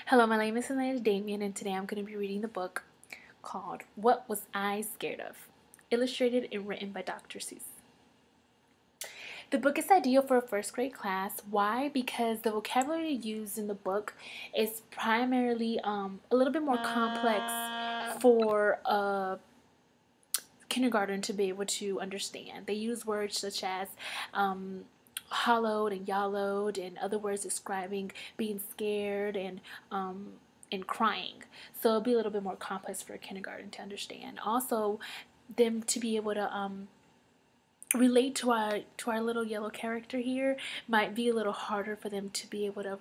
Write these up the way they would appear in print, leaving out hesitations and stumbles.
Hello, my name is Elena Damien, and today I'm going to be reading the book called What Was I Scared Of? Illustrated and written by Dr. Seuss. The book is ideal for a first grade class. Why? Because the vocabulary used in the book is primarily a little bit more complex for a kindergarten to be able to understand. They use words such as hollowed and yallowed and other words describing being scared and crying. So it'll be a little bit more complex for a kindergarten to understand. Also, them to be able to relate to our little yellow character here might be a little harder for them to be able to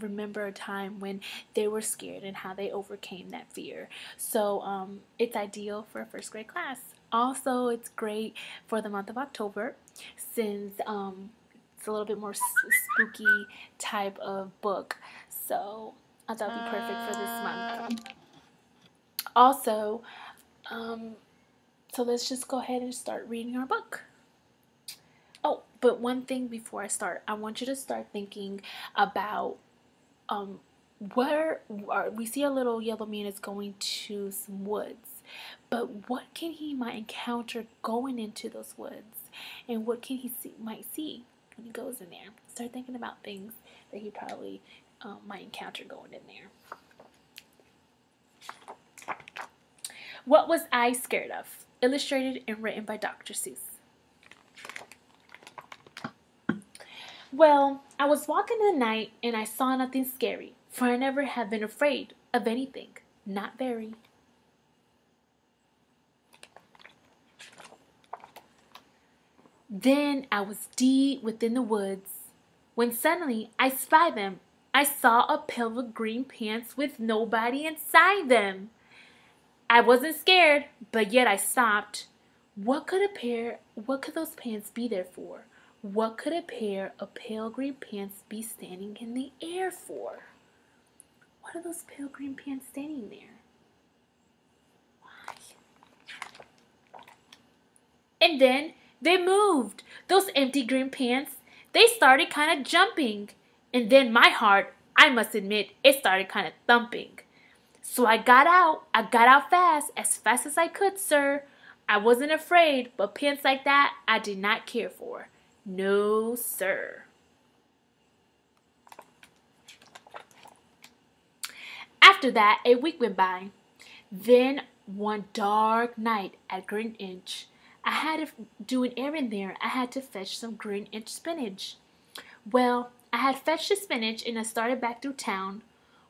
remember a time when they were scared and how they overcame that fear. So it's ideal for a first grade class. Also, it's great for the month of October since it's a little bit more spooky type of book. So I thought it'd be perfect for this month. Also, so let's just go ahead and start reading our book. Oh, but one thing before I start, I want you to start thinking about where we see a little yellow man is going to some woods, but what can he might encounter going into those woods, and what can he might see when he goes in there? Start thinking about things that he probably might encounter going in there. What Was I Scared Of? Illustrated and written by Dr. Seuss. Well, I was walking in the night and I saw nothing scary, for I never have been afraid of anything. Not very. Then I was deep within the woods, when suddenly I spied them. I saw a pair of green pants with nobody inside them. I wasn't scared, but yet I stopped. What could those pants be there for? What could a pair of pale green pants be standing in the air for? What are those pale green pants standing there? Why? And then they moved. Those empty green pants, they started kind of jumping. And then my heart, I must admit, it started kind of thumping. So I got out. I got out fast as I could, sir. I wasn't afraid, but pants like that I did not care for. No, sir. After that, a week went by. Then, one dark night at Greenwich, I had to do an errand there. I had to fetch some Greenwich spinach. Well, I had fetched the spinach and I started back through town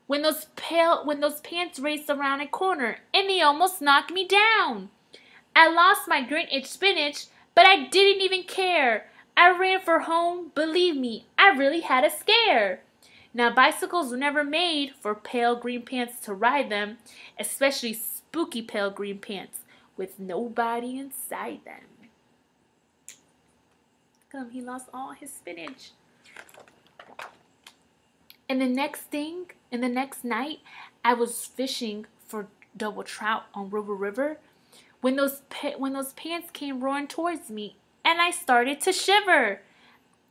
when those pants raced around a corner and they almost knocked me down. I lost my Greenwich spinach, but I didn't even care. I ran for home. Believe me, I really had a scare. Now, bicycles were never made for pale green pants to ride them, especially spooky pale green pants with nobody inside them. He lost all his spinach. And the next night, I was fishing for double trout on River River when those pants came roaring towards me, and I started to shiver.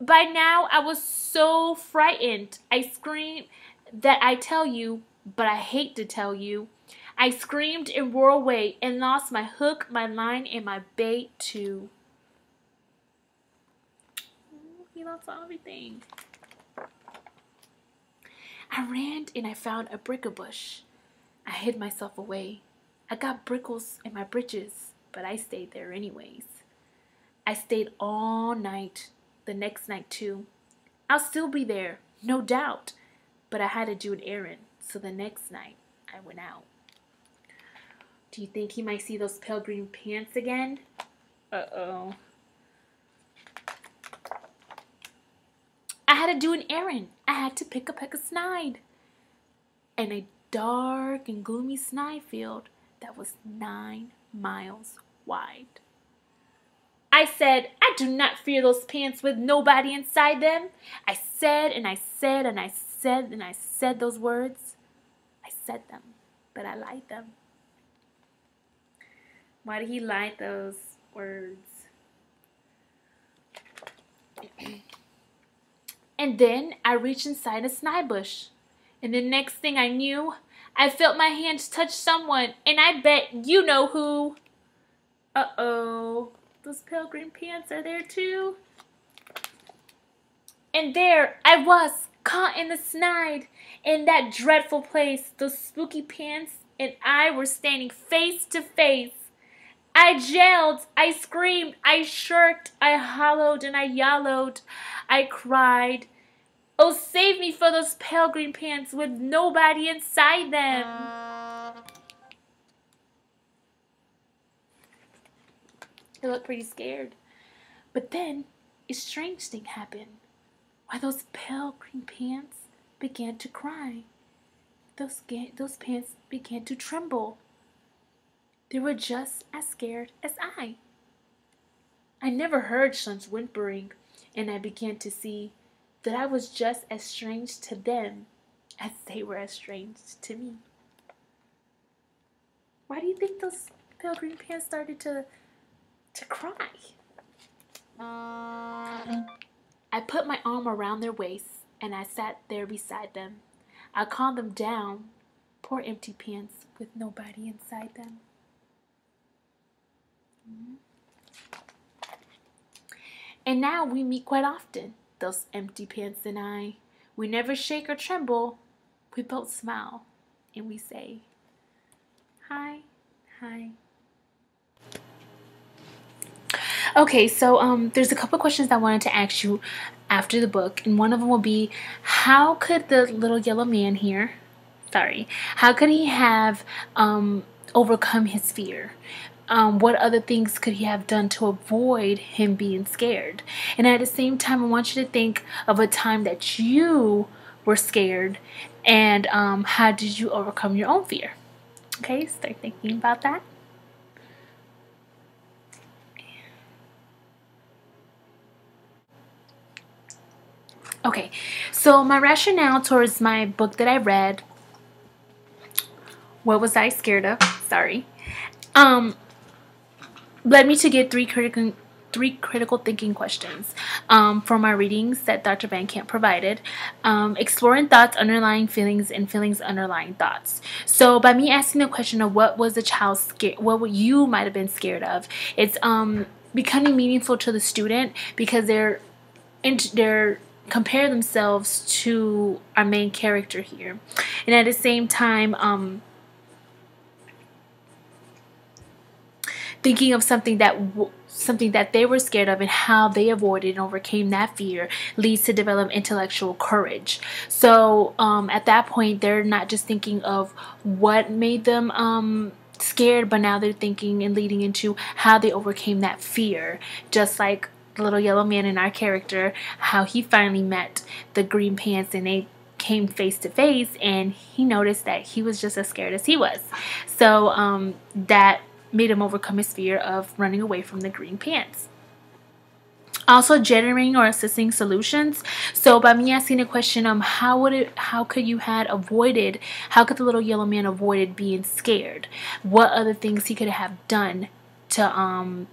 By now, I was so frightened. I screamed that I tell you, but I hate to tell you. I screamed and roared away and lost my hook, my line, and my bait too. He lost everything. I ran and I found a brick-a-bush. I hid myself away. I got brickles in my britches, but I stayed there anyways. I stayed all night, the next night too. I'll still be there, no doubt, but I had to do an errand, so the next night I went out. Do you think he might see those pale green pants again? Uh-oh. I had to do an errand. I had to pick a peck of snide. And a dark and gloomy snide field that was 9 miles wide. I said, I do not fear those pants with nobody inside them. I said and I said and I said and I said those words. I said them, but I lied them. Why did he lie those words? And then I reached inside a snide bush. And the next thing I knew, I felt my hands touch someone, and I bet you know who. Uh-oh, those pale green pants are there too. And there I was, caught in the snide, in that dreadful place. Those spooky pants and I were standing face to face. I yelled, I screamed, I shirked, I hollowed and I yellowed. I cried, oh, save me for those pale green pants with nobody inside them. I looked pretty scared. But then a strange thing happened. Why, those pale green pants began to cry. Those pants began to tremble. They were just as scared as I. I never heard such whimpering, and I began to see that I was just as strange to them as they were as strange to me. Why do you think those pale green pants started to cry? I put my arm around their waists, and I sat there beside them. I calmed them down, poor empty pants with nobody inside them. And now we meet quite often, those empty pants and I. We never shake or tremble. We both smile, and we say, hi, hi. Okay, so there's a couple of questions I wanted to ask you after the book, and one of them will be, how could the little yellow man here, how could he have overcome his fear? What other things could he have done to avoid him being scared? And at the same time, I want you to think of a time that you were scared, and how did you overcome your own fear? Okay, start thinking about that. Okay, so my rationale towards my book that I read, What Was I Scared Of? Led me to get three critical thinking questions from my readings that Dr. Van Camp provided. Exploring thoughts, underlying feelings, and feelings underlying thoughts. So by me asking the question of what was the child scared, what you might have been scared of, it's becoming meaningful to the student because they're compare themselves to our main character here, and at the same time thinking of something that they were scared of and how they avoided and overcame that fear leads to develop intellectual courage. So at that point, they're not just thinking of what made them scared, but now they're thinking and leading into how they overcame that fear, just like the little yellow man in our character, how he finally met the green pants and they came face to face, and he noticed that he was just as scared as he was. So that made him overcome his fear of running away from the green pants. Also, generating or assessing solutions. So by me asking the question, how could the little yellow man avoided being scared? What other things he could have done to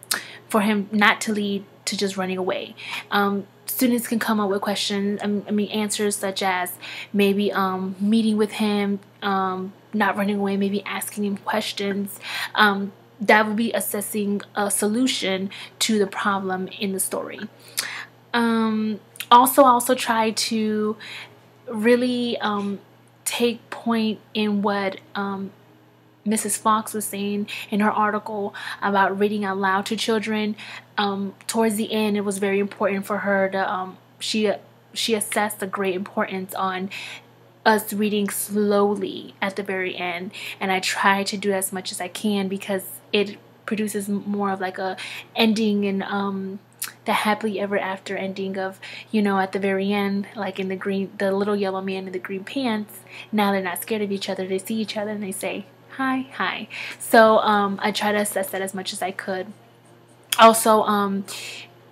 for him not to lead to just running away? Students can come up with questions, answers such as maybe meeting with him, not running away, maybe asking him questions. That would be assessing a solution to the problem in the story. Also try to really take point in what Mrs. Fox was saying in her article about reading out loud to children. Towards the end, it was very important for her to she assessed the great importance on us reading slowly at the very end, and I try to do as much as I can because it produces more of like a ending and the happily ever after ending of, at the very end, like in the little yellow man in the green pants. Now they're not scared of each other. They see each other and they say hi, hi. So I try to assess that as much as I could. Also,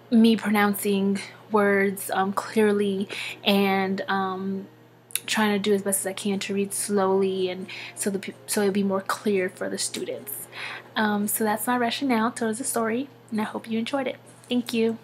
me pronouncing words clearly and trying to do as best as I can to read slowly, and so it'll be more clear for the students. So that's my rationale towards the story, and I hope you enjoyed it. Thank you.